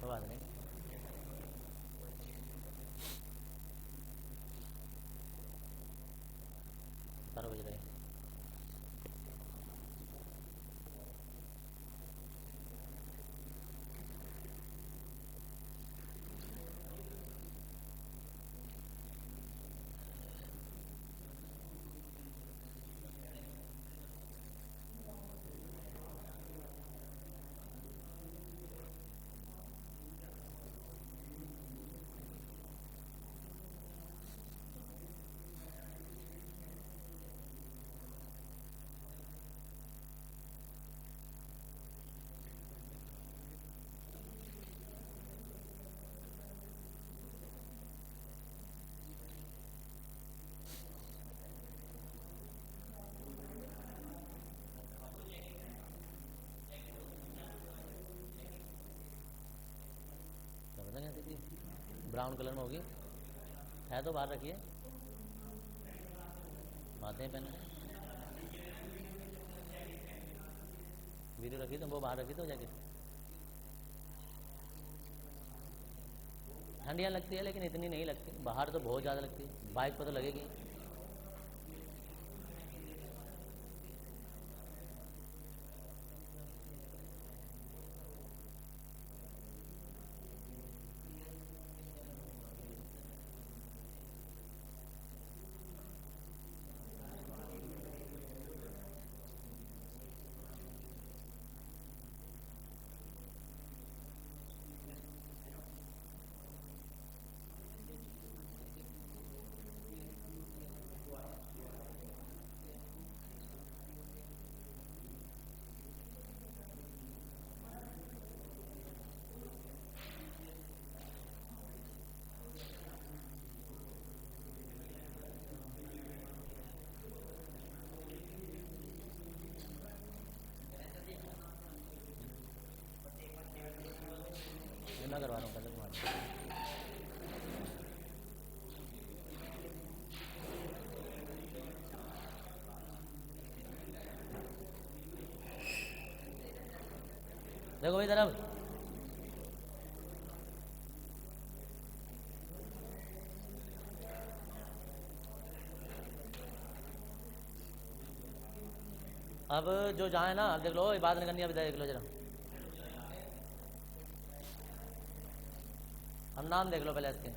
कोई बात नहीं। 12 बज रहे हैं। क्या पता कैसी थी, ब्राउन कलर में होगी। है तो बाहर रखिए, बातें पहने। वीडियो रखी तो वो बाहर रखी तो जैकेट। ठंड यहाँ लगती है लेकिन इतनी नहीं लगती, बाहर तो बहुत ज़्यादा लगती है, बाइक पर तो लगेगी। मैं करवा रहा हूँ पहले तुम्हारे। देखो भाई तरफ। अब जो जहाँ है ना, देख लो, ये बात नहीं करनी, अभी देख लो जरा। हम नाम देख लो पहले इसके।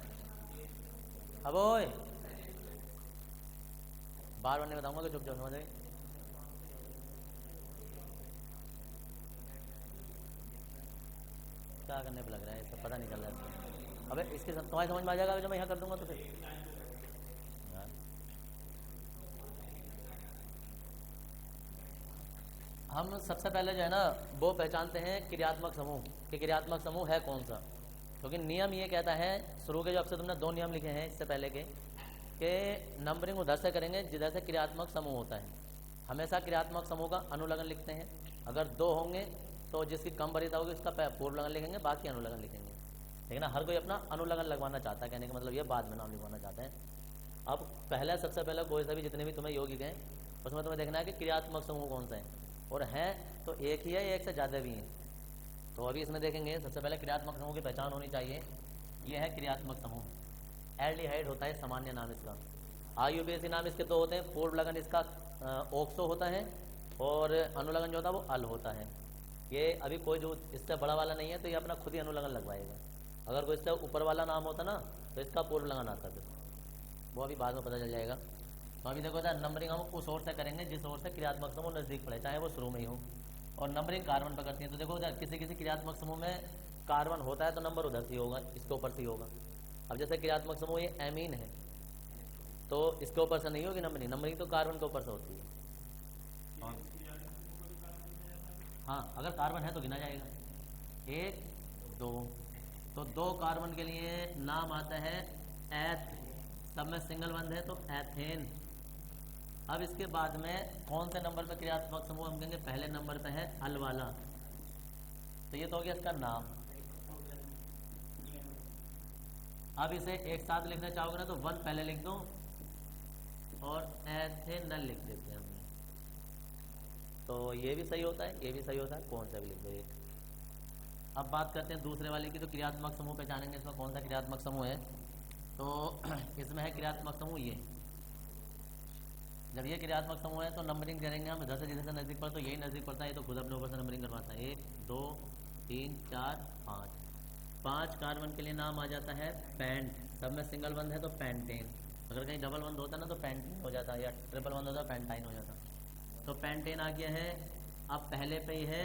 अब ओए, बार बार नहीं बताऊंगा कि चुप जाओ, समझ गए। क्या करने पे लग रहा है, सब पता नहीं चल रहा है। अबे इसके तुम्हारी समझ में आ जाएगा, जो मैं यहाँ कर दूंगा तो फिर यार। हम सबसे पहले जो है ना वो पहचानते हैं क्रियात्मक समूह, कि क्रियात्मक समूह है कौन सा। क्योंकि नियम ये कहता है, शुरू के जो अक्सर तुमने 2 नियम लिखे हैं इससे पहले के, कि नंबरिंग उधर से करेंगे जिधर से क्रियात्मक समूह होता है। हमेशा क्रियात्मक समूह का अनुलग्न लिखते हैं। अगर 2 होंगे तो जिसकी कम वरीयता होगी उसका पूर्व लगन लिखेंगे, बाकी अनुलग्न लिखेंगे। लेकिन हर कोई अपना अनुलग्न लगवाना चाहता है, कहने का मतलब ये बाद में नाम लिखवाना चाहते हैं। अब पहला, सबसे पहले कोई सा भी, जितने भी तुम्हें यौगिक हैं उसमें तुम्हें देखना है कि क्रियात्मक समूह कौन सा है, और हैं तो एक ही है, एक से ज़्यादा भी हैं। तो अभी इसमें देखेंगे, सबसे पहले क्रियात्मक समूह की पहचान होनी चाहिए। ये है क्रियात्मक समूह। एल्डिहाइड होता है सामान्य नाम इसका। आयुर्वेदी नाम इसके 2 होते हैं, पूर्व लगन इसका ओक्सो होता है, और अनुलग्न जो होता है वो अल होता है। ये अभी कोई जो इससे बड़ा वाला नहीं है तो ये अपना खुद ही अनुलग्न लगवाएगा। अगर कोई इससे ऊपर वाला नाम होता ना तो इसका पूर्व लगन आता फिर, वो अभी बाद में पता चल जाएगा। तो अभी देखो सर, नंबरिंग हम उस ओर से करेंगे जिस ओर से क्रियात्मक समूह नज़दीक पड़े, चाहे वो शुरू में ही हो। और नंबरिंग कार्बन पर करती है। तो देखो किसी किसी क्रियात्मक समूह में कार्बन होता है तो नंबर उधर से ही होगा, इसके ऊपर से ही होगा। अब जैसे क्रियात्मक समूह ये एमीन है तो इसके ऊपर से नहीं होगी नंबरिंग, नंबरिंग तो कार्बन के ऊपर से होती है। हाँ, हाँ, अगर कार्बन है तो गिना जाएगा 1 2। तो 2 कार्बन के लिए नाम आता है एथ, सब में सिंगल बंद है तो एथेन। अब इसके बाद में कौन से नंबर पे क्रियात्मक समूह हम कहेंगे, पहले नंबर पे है अल वाला। तो ये तो हो गया इसका नाम। अब इसे एक साथ लिखना चाहोगे ना तो 1 पहले लिख दो और एथेनल लिख देते हैं हमने। तो ये भी सही होता है, ये भी सही होता है, कौन सा भी लिख दो एक। अब बात करते हैं दूसरे वाले की, तो क्रियात्मक समूह पहचानेंगे इसमें कौन सा क्रियात्मक समूह है। तो इसमें है क्रियात्मक समूह ये। जब ये क्रियात्मक समूह है तो नंबरिंग करेंगे हम इधर से जिधर से नज़दीक पड़ता, तो यही नज़दीक पड़ता है, ये तो खुद अपने ऊपर से नंबरिंग करवाता है। 1 2 3 4 5। 5 कार्बन के लिए नाम आ जाता है पेंट। सब में सिंगल बंद है तो पेंटेन। अगर कहीं डबल बंद होता ना तो पेंटीन हो जाता, या ट्रिपल बंद होता पेंटाइन हो जाता। तो पेंटेन आ गया है। अब पहले पे ही है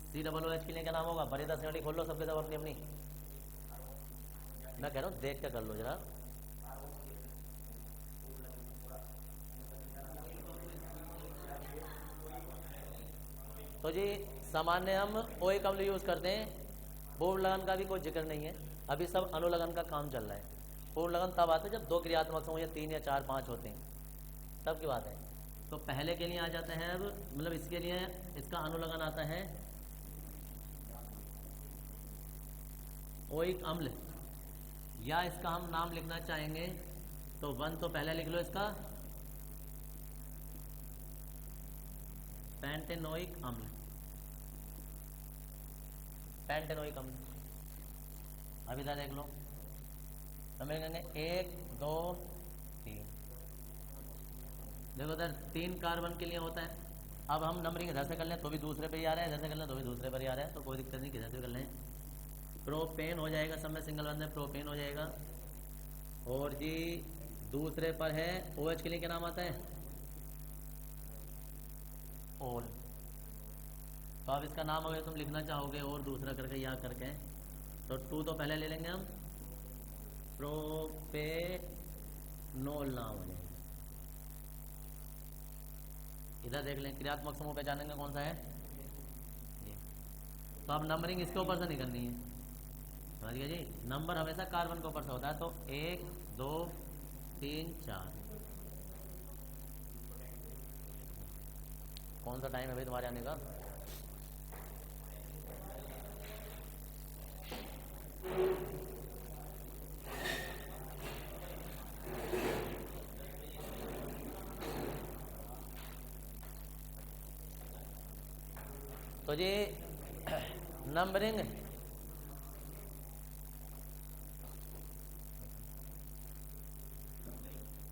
COOH के लिए क्या नाम होगा? बड़ी 10 गाड़ी खोल लो सबके सब अपनी अपनी। मैं कह रहा हूँ देख के कर लो जरा। तो जी सामान्य हम OH अम्ल यूज़ करते हैं। पूर्ण लगन का भी कोई जिक्र नहीं है, अभी सब अनुलगन का काम चल रहा है। पूर्ण लगन तब आता है जब 2 क्रियात्मक समूह या 3 या 4 5 होते हैं, तब की बात है। तो पहले के लिए आ जाता है, अब मतलब इसके लिए इसका अनुलगन आता है OH अम्ल, या इसका हम नाम लिखना चाहेंगे तो 1 तो पहले लिख लो इसका, पेंटेनोइक अम्ल। पेंटेनोइक अम्ल अब इधर देख लो, हम लिखेंगे 1 2 3। देखो इधर 3 कार्बन के लिए होता है। अब हम नंबरिंग इधर से कर लें तो भी दूसरे पे ही आ रहा है, इधर से कर लें तो भी दूसरे पर ही आ रहा है, तो कोई दिक्कत नहीं, किधर से कर लें। प्रोपेन हो जाएगा, सब में सिंगल बंद है, प्रोपेन हो जाएगा। और जी दूसरे पर है OH के लिए क्या नाम आता है? ओल। तो अब इसका नाम अगर तुम लिखना चाहोगे और दूसरा करके या करके, तो 2 तो पहले ले लेंगे हम, प्रोपेनोल नाम हो जाएगा। इधर देख लें क्रियात्मक समूह पहचानेंगे कौन सा है ये। तो अब नंबरिंग इसके ऊपर से नहीं करनी है, समझ गए जी। नंबर हमेशा कार्बन के ऊपर से होता है, तो 1 2 3 4। कौन सा टाइम है भाई तुम्हारे आने का? तो जी नंबरिंग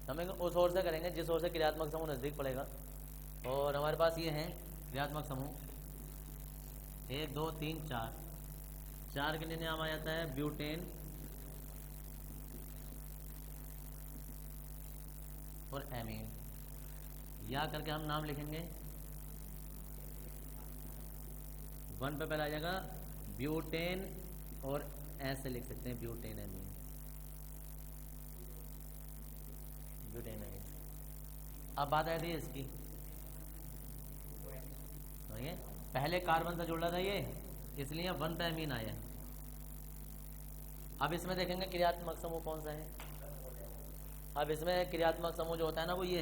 हमें उस ओर से करेंगे जिस ओर से क्रियात्मक समूह नज़दीक पड़ेगा। और हमारे पास ये हैं क्रियात्मक समूह 1 2 3 4। 4 के लिए नाम आ जाता है ब्यूटेन और एमीन। या करके हम नाम लिखेंगे, 1 पे पहले आ जाएगा ब्यूटेन, और ऐसे लिख सकते हैं ब्यूटेन एमीन, ब्यूटेन एमीन। अब बात आई थी इसकी, ये पहले कार्बन से जुड़ रहा था ये, इसलिए 1 पे एमीन आया। अब इसमें देखेंगे क्रियात्मक समूह कौन सा है। अब इसमें क्रियात्मक समूह जो होता है ना, वो ये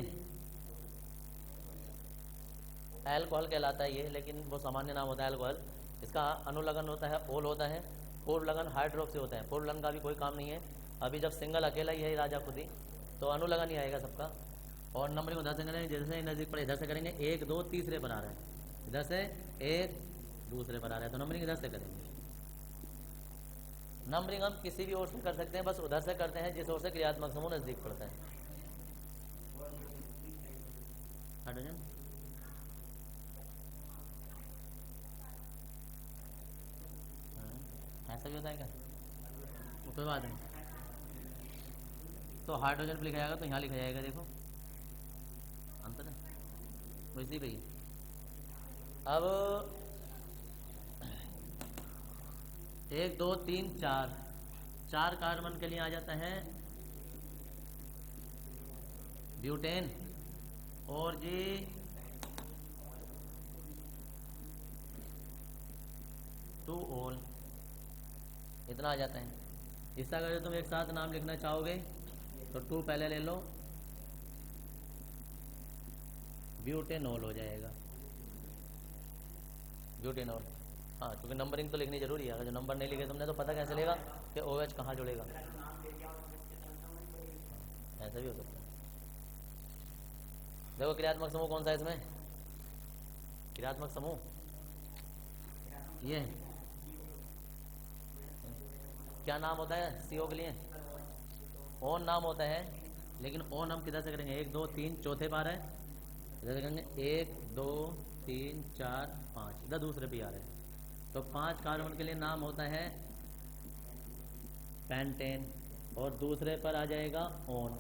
अल्कोहल कहलाता है ये, लेकिन वो सामान्य नाम होता है अल्कोहल। इसका अनुलगन होता है ओल होता है, पूर्ण लगन हाइड्रोक्सी होता है। पूर्ण लगन का भी कोई काम नहीं है, अभी जब सिंगल अकेला ही है राजा खुद ही, तो अनुलगन ही आएगा सबका। और नंबरिंग उधर से करेंगे, जैसे नज़दीक पड़े इधर से करेंगे, 1 2 तीसरे पर आ रहा है, इधर से 1 दूसरे पर आ रहा है, तो नंबरिंग इधर से करेंगे। नंबरिंग हम किसी भी ओर से कर सकते हैं, बस उधर से करते हैं जिस ओर से क्रियात्मक समूह नज़दीक पड़ता है। हाइड्रोजन ऐसा भी होता है क्या? वो कोई बात नहीं, तो हाइड्रोजन पर लिखा जाएगा तो यहाँ लिखा जाएगा, देखो अंतर है वैसे ही भाई। अब 1 2 3 4, 4 कार्बन के लिए आ जाता है ब्यूटेन, और जी 2 ओल, इतना आ जाता है। इसका अगर तुम एक साथ नाम लिखना चाहोगे तो 2 पहले ले लो, ब्यूटेनॉल हो जाएगा, ब्यूटेनॉल। हाँ, क्योंकि नंबरिंग तो लिखनी जरूरी है, अगर जो नंबर नहीं लिखे तुमने तो पता कैसे चलेगा कि OH कहाँ जुड़ेगा। ऐसा भी हो सकता है। देखो क्रियात्मक समूह कौन सा है इसमें, क्रियात्मक समूह ये है क्या नाम होता है CO के लिए? ओन नाम होता है। लेकिन ओन हम किधर से करेंगे? 1 2 3 चौथे बार है, इधर से करेंगे 1 2 3 4 5, इधर दूसरे पे आ रहे हैं। तो 5 कार्बन के लिए नाम होता है पेंटेन, और दूसरे पर आ जाएगा ओन,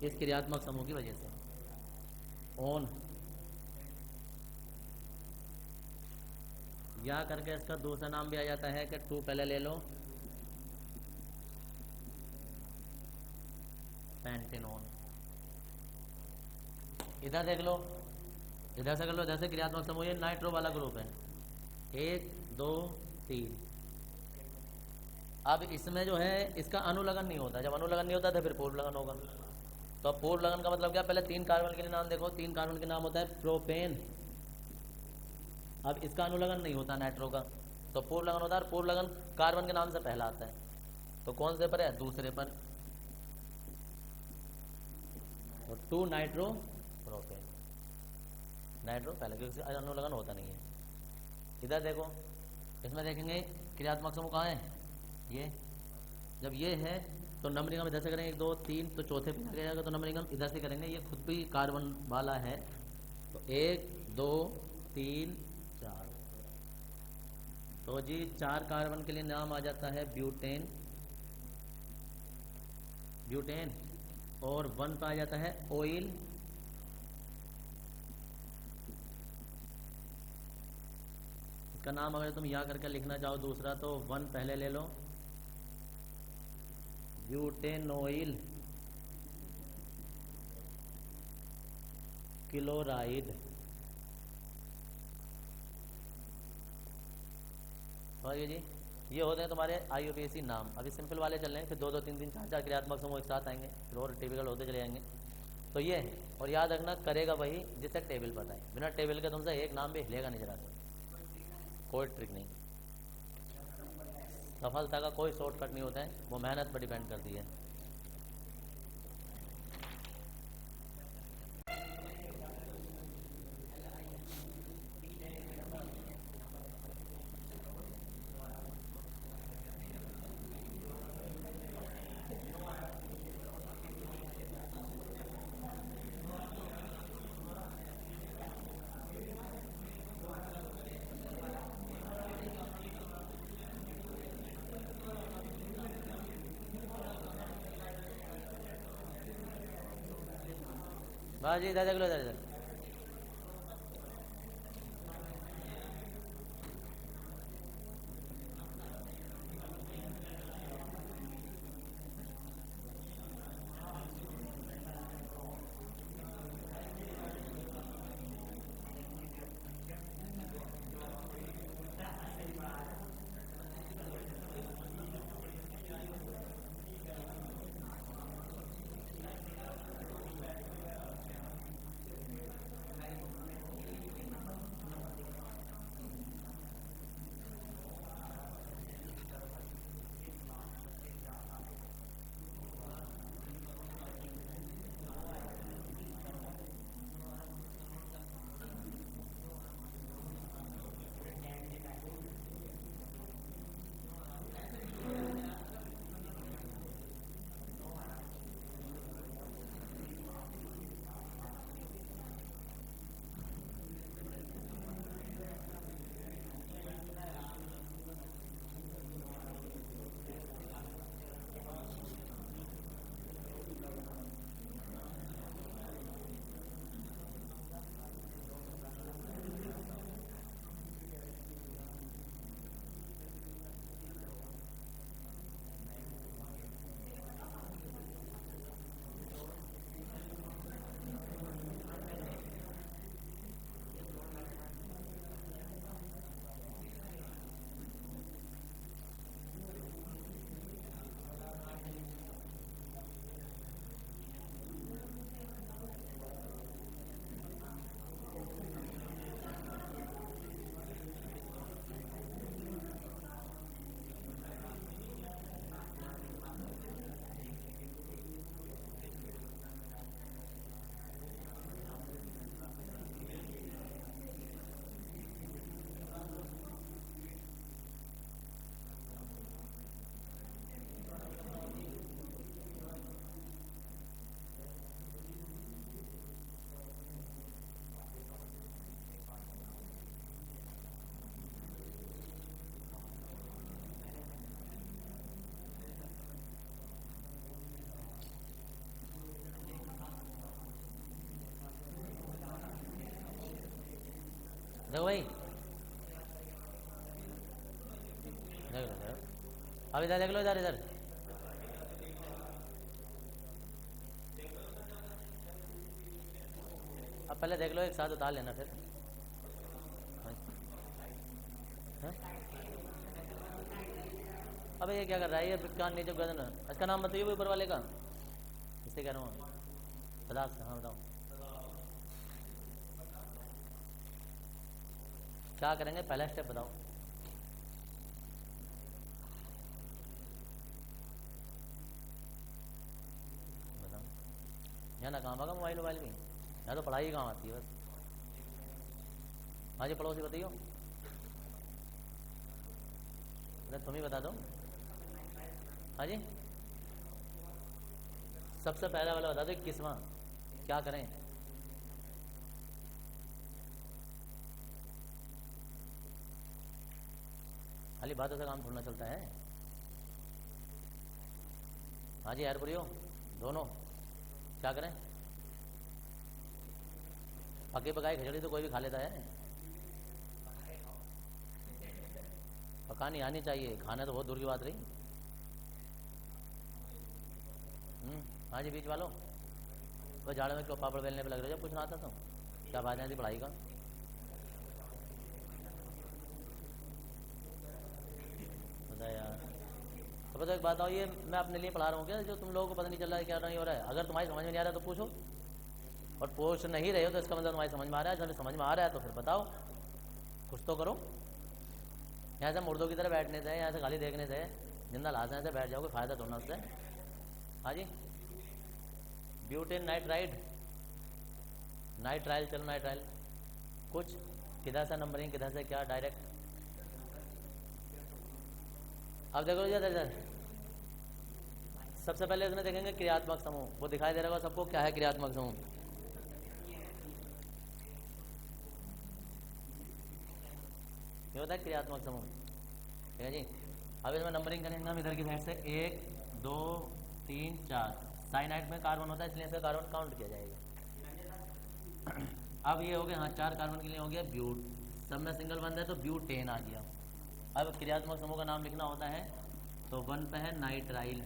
इस क्रियात्मक समूह की वजह से। ओन या करके इसका दूसरा नाम भी आ जाता है कि 2 पहले ले लो, पेंटेनोन। इधर देख लो, इधर से कर लो, इधर से क्रियात्मक समूह, ये नाइट्रो वाला ग्रुप है, 1 2 3। अब इसमें जो है इसका अनुलगन नहीं होता, जब अनुलगन नहीं होता तो फिर पूर्व लगन होगा। तो अब पूर्व लगन का मतलब क्या? पहले 3 कार्बन के लिए नाम देखो, 3 कार्बन के नाम होता है प्रोपेन। अब इसका अनुलगन नहीं होता नाइट्रो का, तो पूर्व लगन होता है। पूर्व लगन कार्बन के नाम से पहला आता है, तो कौन से पर है? दूसरे पर। तो 2 नाइट्रो प्रोपेन, नाइट्रो पहले, क्योंकि अनुलगन होता नहीं है। इधर देखो, इसमें देखेंगे क्रियात्मक समूह कहाँ है? ये। जब ये है तो नंबरिंग हम इधर से करेंगे 1 2 3, तो चौथे पे आ जाएगा, तो नंबरिंग हम इधर से करेंगे। ये खुद भी कार्बन वाला है, तो 1 2 3 4। तो जी 4 कार्बन के लिए नाम आ जाता है ब्यूटेन, ब्यूटेन। और 1 पे आ जाता है ऑयल, इसका नाम अगर तुम यहाँ करके लिखना चाहो दूसरा, तो 1 पहले ले लो, ब्यूटेनोइल क्लोराइड। और ये जी, ये होते हैं तुम्हारे IUPAC नाम। अभी सिंपल वाले चल रहे हैं, फिर 2 2 3 3 4 4 क्रियात्मक समूह एक साथ आएंगे, फिर और टिपिकल होते चले जाएंगे। तो ये है, और याद रखना करेगा वही जिससे टेबल पता है, बिना टेबल के तुमसे एक नाम भी हिलेगा नहीं जरा, कोई ट्रिक नहीं। सफलता का कोई शॉर्टकट नहीं होता है, वो मेहनत पर डिपेंड करती है। हाँ जी, इधर देख लो, इधर इधर। देखो भाई, देख लो, अब इधर देख लो, इधर इधर अब पहले देख लो, एक साथ उतार लेना फिर। हाँ? अबे ये क्या कर रहा है, ये कान नीचे गर्दन, इसका नाम बताइए ऊपर वाले का, इससे कह रहा हूँ। पचास, हाँ बताओ क्या करेंगे, पहला स्टेप बताओ। बताओ यहाँ ना काम आगा मोबाइल मोबाइल में, यहाँ तो पढ़ाई काम आती है बस। हाँ जी पड़ोसी बताइयो, तुम ही बता दो। हाँ जी सबसे पहला वाला बता दो, 21वां क्या करें। खाली बातों से काम थोड़ा चलता है। हाँ जी यार बोलियो, दोनों क्या करें। पकी पकाई खिचड़ी तो कोई भी खा लेता है, पकानी आनी चाहिए, खाना तो बहुत दूर की बात रही। हाँ जी बीच वालों, वो झाड़े में क्यों पापड़ बेलने पे लग रहे हो, जब कुछ ना आता तो क्या बात है पढ़ाई का। बता यार, तो बताओ एक बात आओ, ये मैं अपने लिए पढ़ा रहा हूँ क्या, जो तुम लोगों को पता नहीं चल रहा है क्या नहीं हो रहा है। अगर तुम्हारी समझ में नहीं आ रहा तो पूछो, और पूछ नहीं रहे हो तो इसका मतलब तुम्हारी समझ में आ रहा है। जब समझ में आ रहा है तो फिर बताओ, कुछ तो करो। यहाँ से मुर्दों की तरह बैठने से, यहाँ से खाली देखने से, जिंदा लाशने से बैठ जाओगे, फायदा थोड़ा उससे। हाँ जी ब्यूटेन नाइट्राइड, नाइट ट्रायल, चलो नाइट ट्रायल कुछ किधर से नंबरिंग, किधर से क्या डायरेक्ट। अब देखो इधर, सबसे पहले इसमें देखेंगे क्रियात्मक समूह, वो दिखाई दे रहा होगा सबको क्या है क्रियात्मक समूह। ये होता है क्रियात्मक समूह, ठीक है जी। अब इसमें नंबरिंग करेंगे हम इधर की साइड से, 1 2 3 4। साइनाइड में कार्बन होता है इसलिए इसका कार्बन काउंट किया जाएगा। अब ये हो गया, हाँ 4 कार्बन के लिए हो गया ब्यूट, सब में सिंगल बंद है तो ब्यूटेन आ गया। अब क्रियात्मक समूह का नाम लिखना होता है, तो 1 पे है नाइट्राइल,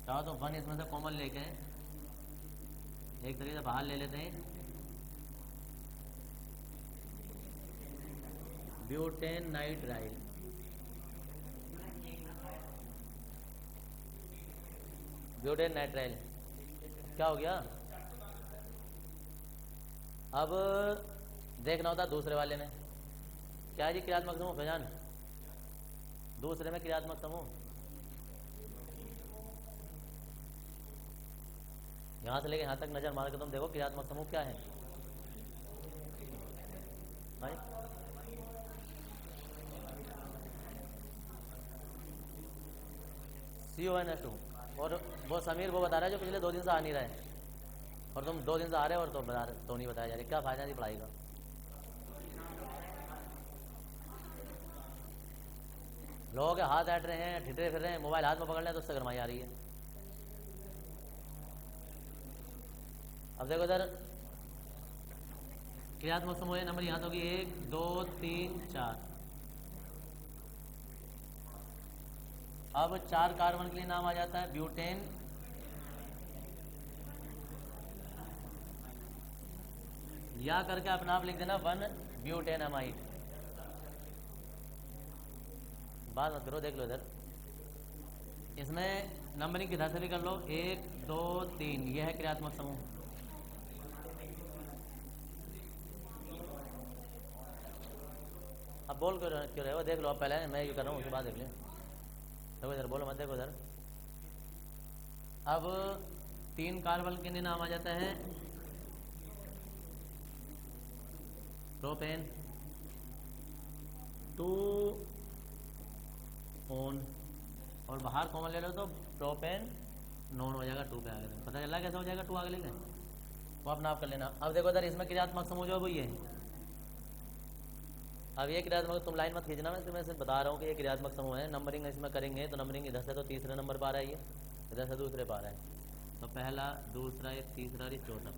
चाहो तो 1 इसमें से कॉमन लेके एक तरीके से बाहर ले लेते हैं, ब्यूटेन नाइट्राइल। ब्यूटेन नाइट्राइल क्या हो गया। अब देखना होता दूसरे वाले में क्या है जी, क्रियात्मक समूह फैजान, दूसरे में क्रियात्मक समूह यहां से लेके यहां तक नजर मार के तुम देखो क्रियात्मक समूह क्या है। CONH2, और वो समीर वो बता रहा है जो पिछले 2 दिन से आ नहीं रहा है, और तुम 2 दिन से आ रहे हो और तो नहीं बताया जा रहा, क्या फायदा नहीं पढ़ाई का। लोगों के हाथ ऐट रहे हैं, ठिठरे फिर रहे हैं, मोबाइल हाथ में पकड़ लें तो उससे गरमाई आ रही है। अब देखो इधर क्रियात्मक समूह नंबर यहाँ तो होगी 1 2 3 4। अब 4 कार्बन के लिए नाम आ जाता है ब्यूटेन, या करके अपना आप लिख देना 1 ब्यूटेन अमाइड। बात मत करो, देख लो इधर, इसमें नंबरिंग किधर से भी कर लो, 1 2 3, यह है क्रियात्मक समूह। अब बोल क्यों रहे हो, देख लो अब, पहले मैं ये कर रहा हूँ उसके बाद देख लें। देखो इधर बोलो मत, देखो इधर। अब 3 कार्बन के लिए नाम आ जाता है प्रोपेन, 2 ओन, और बाहर कॉमन ले लो तो प्रोपेन नॉन हो जाएगा, 2 पे आगे। पता चला कैसे हो जाएगा 2 आगे लेके, वो अपना आप कर लेना। अब देखो इधर इसमें क्रियात्मक समूह जो है वो ये है। अब ये क्रियात्मक, तुम लाइन मत खींचना, मैं सिर्फ बता रहा हूँ कि ये क्रियात्मक समूह है। नंबरिंग इसमें करेंगे तो नंबरिंग इधर से तो तीसरे नंबर पर आ रहा है, ये इधर से दूसरे पर आ रहा है, तो पहला दूसरा एक तीसरा और चौथा।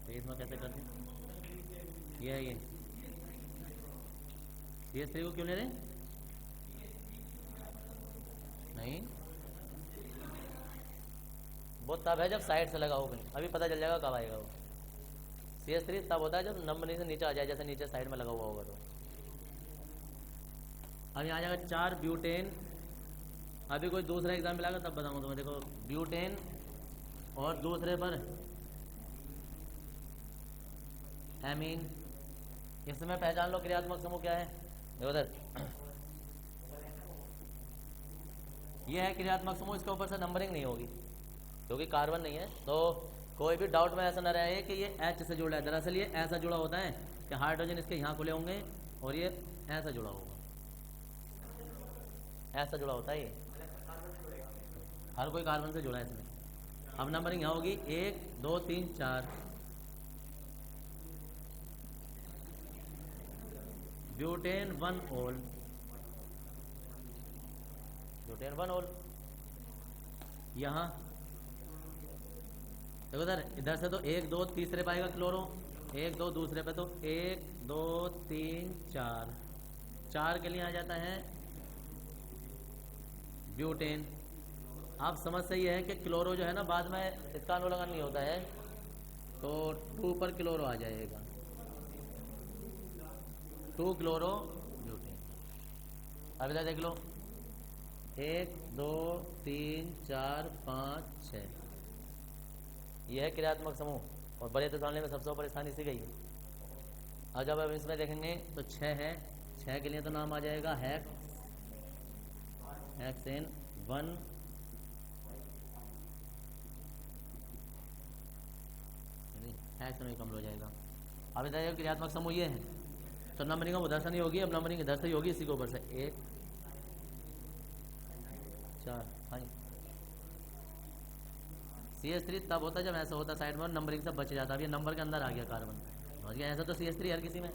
तो इसमें कैसे करते हैं? ये है ये CS3 को क्यों ले रहे हैं? नहीं, वो तब है जब साइड से लगा हो कहीं, अभी पता चल जाएगा कब आएगा वो। CS3 तब होता है जब नंबर से नीचे आ जाए, जैसे नीचे साइड में लगा हुआ होगा तो। अब यहाँ आ जाएगा 4 ब्यूटेन। अभी कोई दूसरा एग्जाम्पल आएगा तब बताऊंगा तुम्हें। देखो ब्यूटेन और दूसरे पर एमीन। इसमें पहचान लो क्रियात्मक समूह क्या है। देखो उधर ये है क्रियात्मक समूह, इसके ऊपर से नंबरिंग नहीं होगी क्योंकि कार्बन नहीं है, तो कोई भी डाउट में ऐसा ना रहे कि ये H से जुड़ा है। दरअसल ये ऐसा जुड़ा होता है कि हाइड्रोजन इसके यहाँ खुले होंगे और ये ऐसा जुड़ा होगा, ऐसा जुड़ा होता है ये। हर कोई कार्बन से जुड़ा है इसमें। अब नंबरिंग यहाँ होगी 1 2 3 4। ब्यूटेन 1 ओल, ब्यूटेन 1 ओल। यहाँ देखो इधर से तो 1 2 तीसरे पाएगा क्लोरो, 1 2 दूसरे पे तो 1 2 3 4, 4 के लिए आ जाता है ब्यूटेन। आप समझ सही है कि क्लोरो जो है ना बाद में इसका अनुलग्न नहीं होता है, तो 2 पर क्लोरो आ जाएगा, 2 क्लोरो ब्यूटेन। अब इधर देख लो 1 2 3 4 5 6, यह है क्रियात्मक समूह। और बड़े तौले में सबसे परेशानी इसी गई है। और जब अब इसमें देखेंगे तो 6 है, 6 के लिए तो नाम आ जाएगा हेक्सेन 1 हेक्सेन कम हो जाएगा। अब इधर क्रियात्मक समूह ये है, तो नंबरिंग उधर से नहीं होगी, अब नंबरिंग इधर से ही होगी, इसी के ऊपर से 1 4। हाँ CS3 तब होता है जब ऐसा होता है साइड में और नंबरिंग से बच जाता है। अब ये नंबर के अंदर आ गया कार्बन, समझ गया। ऐसा तो CS3 हर किसी में,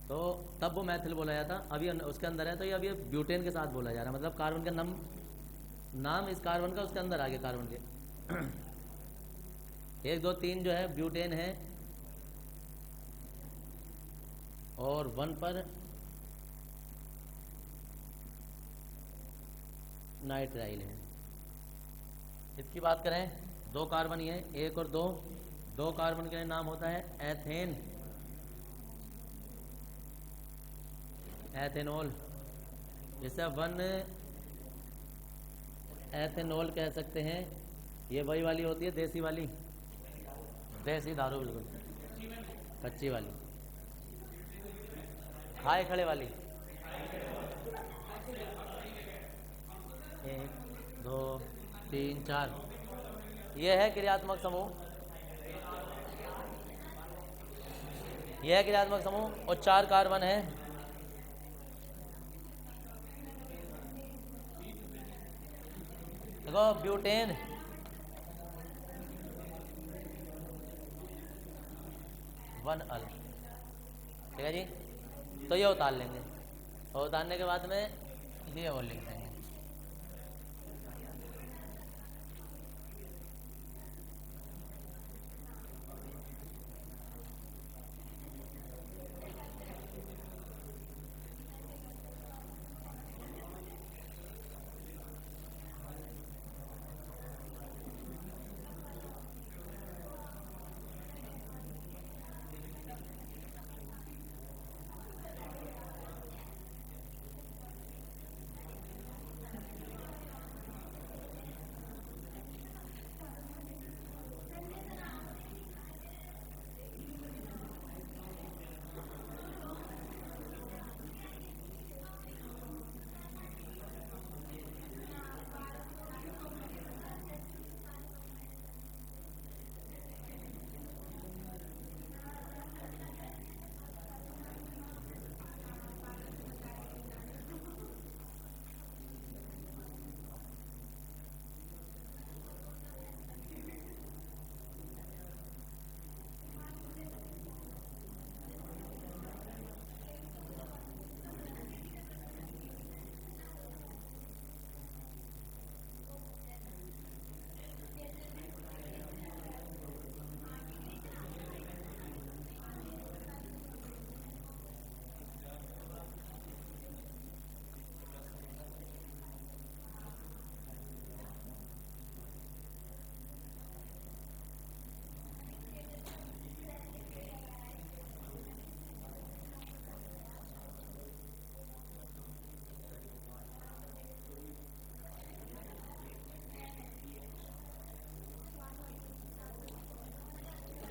तो तब वो मैथिल बोला जाता, अभी उसके अंदर है तो ये अभी ब्यूटेन के साथ बोला जा रहा है। मतलब कार्बन का नाम इस कार्बन का उसके अंदर आ गया कार्बन के। 1 2 3 जो है ब्यूटेन है और 1 पर नाइट्राइल है। इसकी बात करें 2 कार्बन ही है, 1 और 2, 2 कार्बन के लिए नाम होता है एथेन, एथेनॉल। जैसे 1 एथेनॉल कह सकते हैं। ये वही वाली होती है देसी वाली, देसी दारू, बिल्कुल कच्ची वाली, खाए खड़े वाली। 1 2 3 4, यह है क्रियात्मक समूह, यह है क्रियात्मक समूह। और 4 कार्बन है, देखो ब्यूटेन, वन अल, ठीक है जी। तो ये उतार लेंगे और उतारने के बाद में ये और लिख देंगे।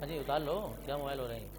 अजी उतार लो, क्या मोबाइल हो रहे हैं।